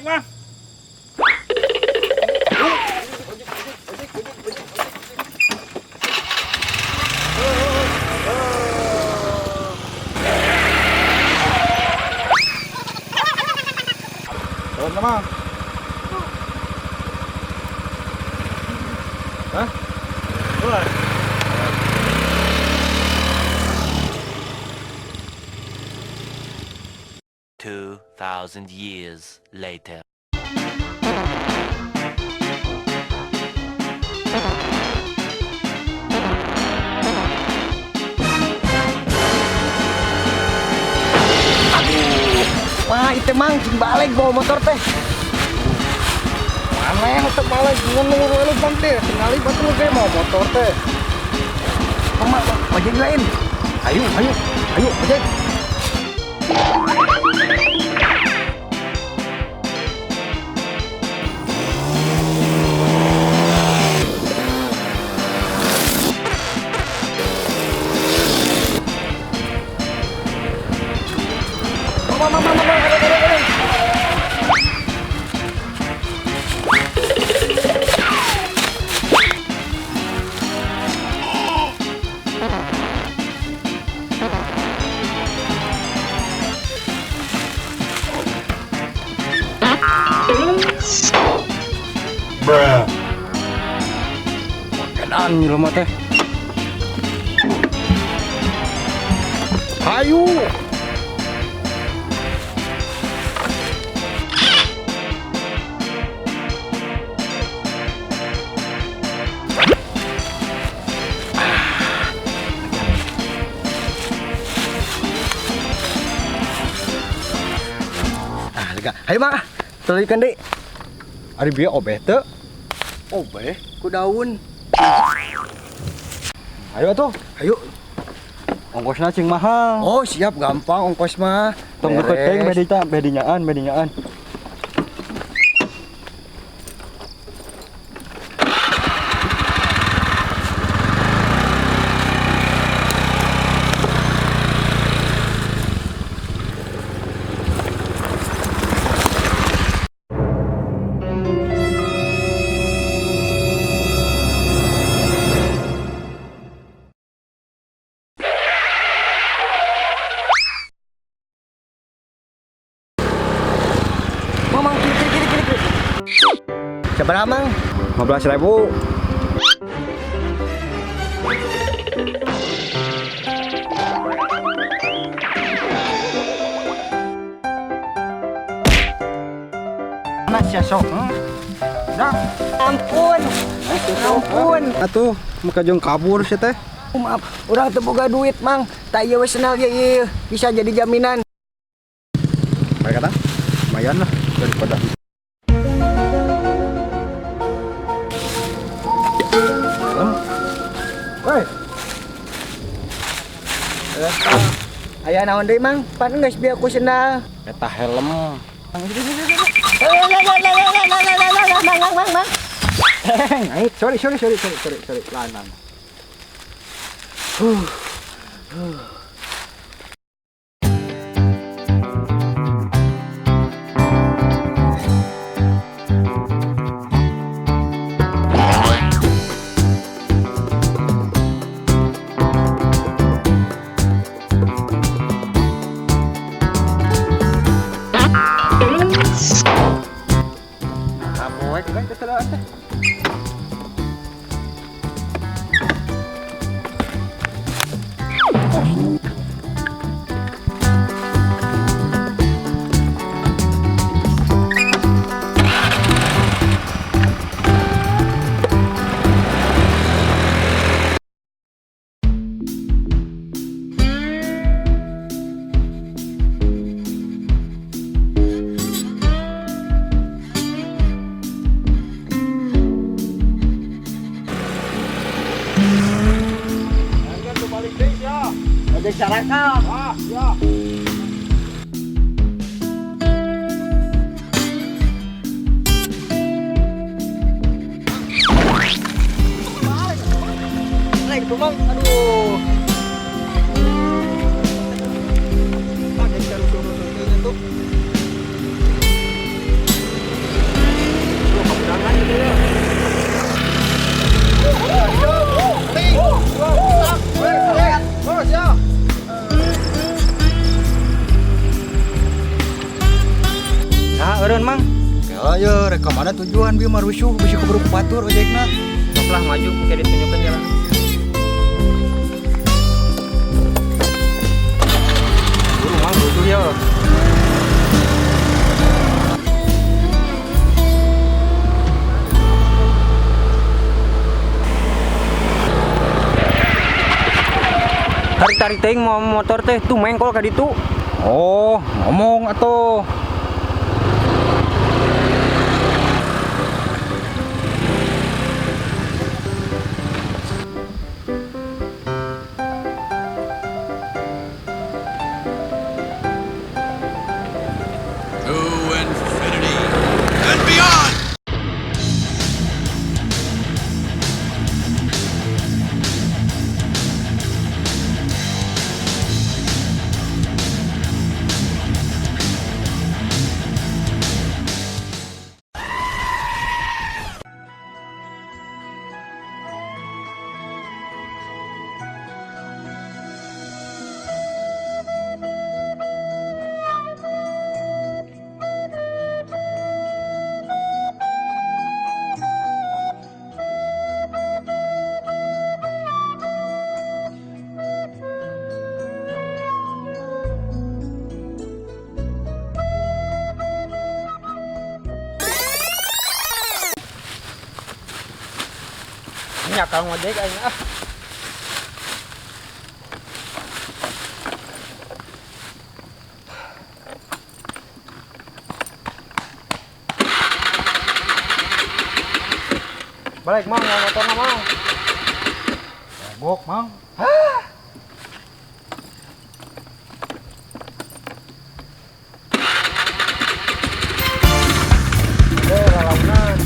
Mang. Mang. Hah? Boleh. 2,000 years later. Wah, itu mang balik bawa motor teh. Mana yang balik nunggu lu bang teh. Tinggali batu teh mau motor teh. Mak, ojek lain. Ayo, ojek. Kenaan nih rumah teh. Ayo. Ayo mak, telikan deh. Ari bieu obeh teu? Obeh, ku daun. Ayo tuh. Ayo. Ongkosna cing mahal. Oh siap, gampang ongkos mah. Tong deket teh bedinyaan. Mamang kiri. Seberapa mang? 15.000. Mas ya sok. Dah. Ampun. Atuh, muka jong kabur sih teh. Maaf, orang teu boga duit mang. Tak ieu we senal ieu bisa jadi jaminan. Baik kata. Lumayan lah daripada Woi. Aya naon deui mang? Pan geus bieu ku sendal. eta helm. Mang. Ait, sorry. Lanan. Aboy, kan kesalahan teh. Ada syarakat. Ya. Naik tuh mang, aduh. Ada jalur tuh. rek mana tujuan bieu marusuh bisa keburu batur ojekna. Lah maju mungkin ditunjukkan jalan. Buru mang butuh ya. Tarik-tarik teuing mau motor teh tuh mengkol ka ditu. Oh, ngomong atuh. Nyakal ngojek aing ah. Balik mang motorna mang. Bok, Mang. Lalaunan.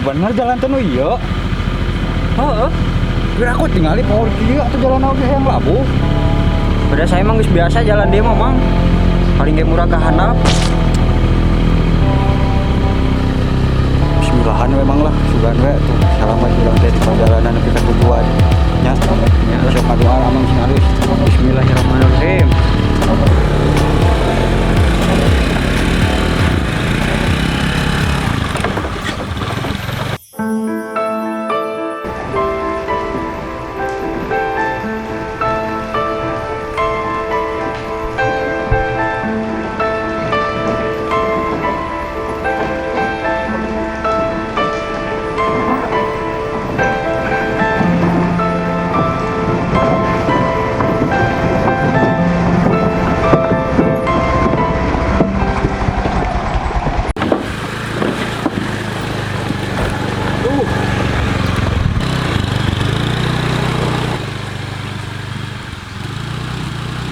Bener jalan teh nu ieu. Heeh. Kira aku tinggali power kieu atuh jalan oge yang labu. Pada saya emang geus biasa jalan dia mah mang. Paling ge murah ka handap. Bismillahan memang lah, sugan we tuh salamat urang teh di perjalanan nepi ka tujuan. Nya, sok ngadoa amang sing alus. Bismillahirrahmanirrahim.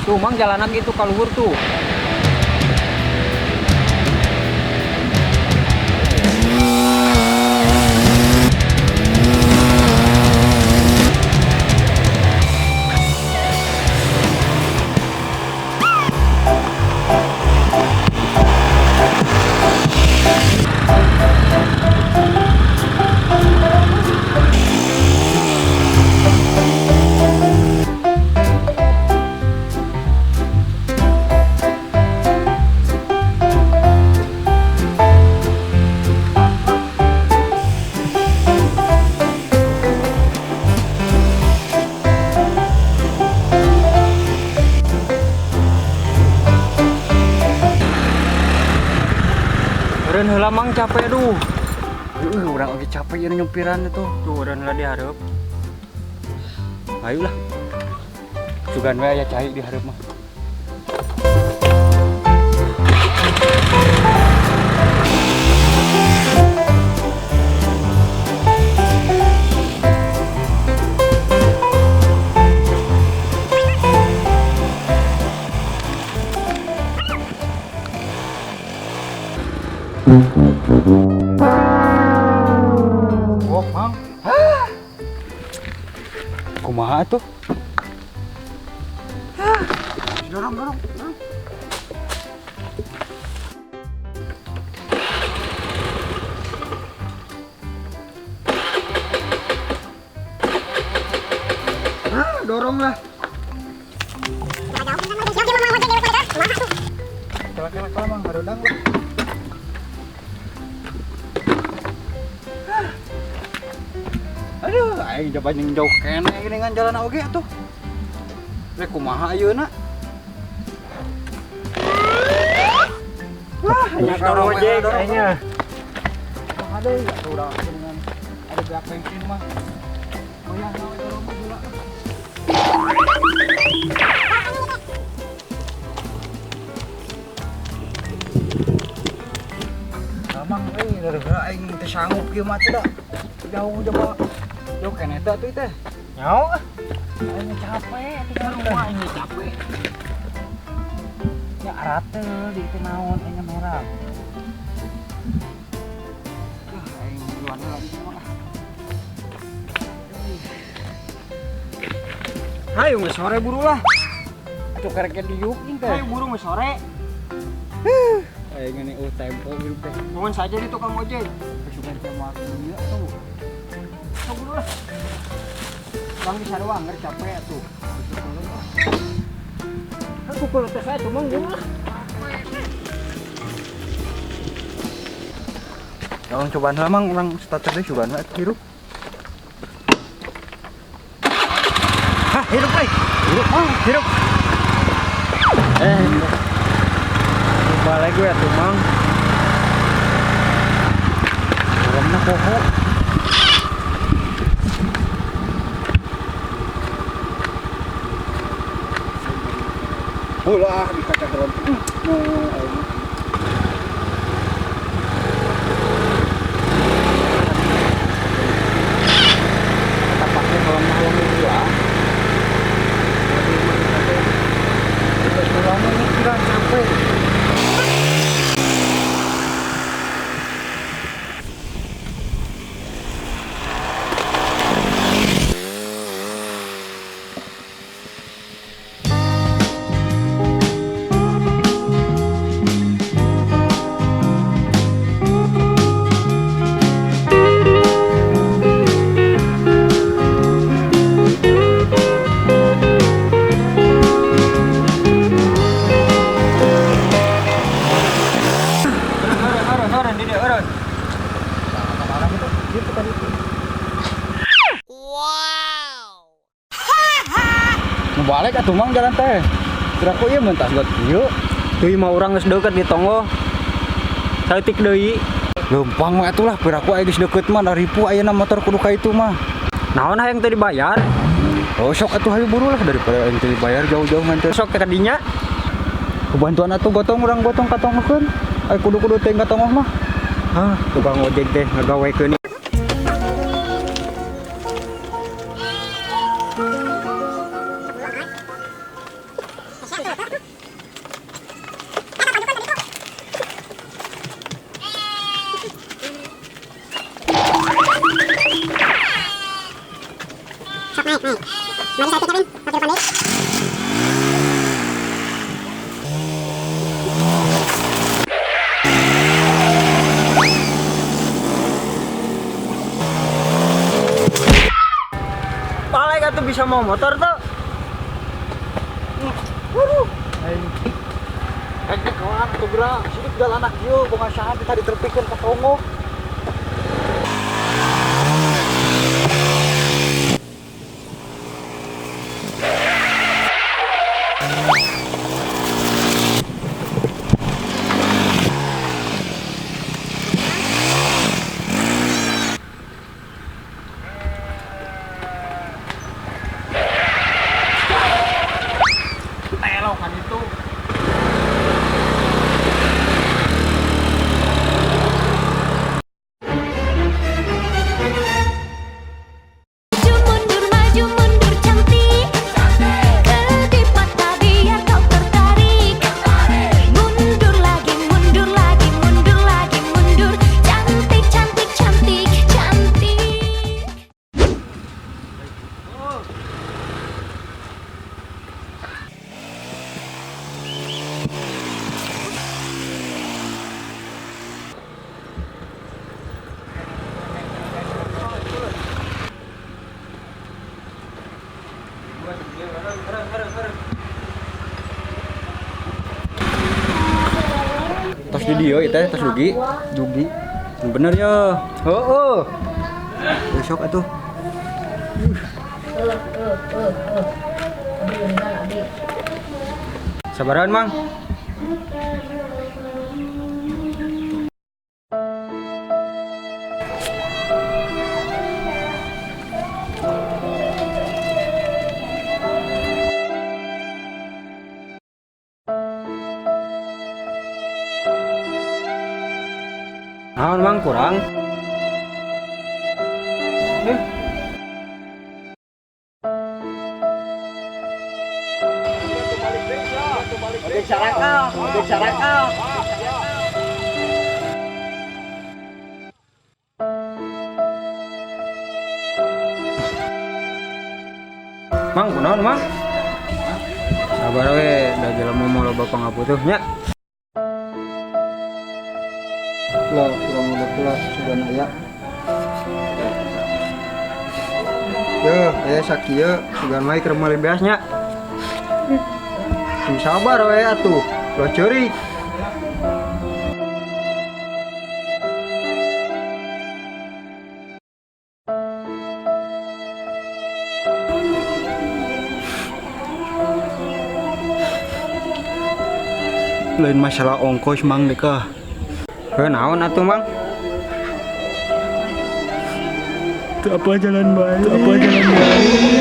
Tuh mang jalanan gitu kaluhur tuh. Udah heula mang capek duh. Urang oge capek ieu nyumpiran itu. Tuh udah heula dihareup. Ayolah. Sugan we aya cai di hareup mah. Kumaha tuh? Dorong. Dorong lah. Kelak mang, harudang lah. Aduh, aing coba jauh kene dengan jalan oge tuh. Rek kumaha ayeuna? Wah, hanya dorong ojek dorong. kayaknya. Ada enggak tuh udah dengan ada berapa bensin mah. Oh ya, dorong gula. Mamang gara-gara aing teh sanggup kieu mah teh da. Jauh coba. Jauh kene teh atuh teh. Nyau. Aing capek, tinggal rumah ini capek. Ya rate di itu naon enya merah. Aing duluan lagi mah. Hayu geus sore buru lah. Atuh karek diuk ing teh. Hayu buru geus sore. Aing ini tempo hidup teh. Nuhun saja di tukang ojek. Kesukaan sama ieu tuh. Sok buru lah. Bang bisa doang nger capek atuh. Aku kalau tes saya cuma gua. Orang cobaan lah mang, orang starter deh cobaan lah hirup. Hah, hidup lagi. Hirup mang, hirup. Balik gue tuh, Mang. Orangnya pohon. Ulah di kaca geron. Kita pakai kolam-kolam itu lah. Kolam ini tidak capek. Balik atuh mang jalan teh. Kira ku ieu mentah buat ieu. Deui mah urang geus deukeut di tonggo. Saeutik deui. Leumpang mah atuh lah, kira ku aya geus deukeut mah da ripu ayeuna motor kudu ka itu mah. Naon hayang teu dibayar? Oh sok atuh hayu buru lah daripada aing teu dibayar jauh-jauh nganter. Sok teh ka dinya. Kebantuan atuh gotong urang gotong katongkeun. Ai kudu-kudu teh katongah mah. Hah, tukang ojek teh ngagawekeun. Balik atuh bisa mau motor tuh. Kayaknya kawan tuh gerak, sidik jalan anak ieu bunga saha kita diterpikeun ka Kongo. Telokan itu. Tos di dia itu tos dugi. Bener ya. Oh. Besok atuh. Sabaran, Mang. Naon, Mang, kurang? Mang, kunaon, Mang? Sabar we, da jelema mau loba pangaputuh nya. Lah, kurang udah pula sudah naya. Yo, sakieu sugan mah keur meuli beasnya. Sing sabar we atuh, lo ceurik. Lain masalah ongkos Mang deka. Naon atuh Mang? Apa jalan baik?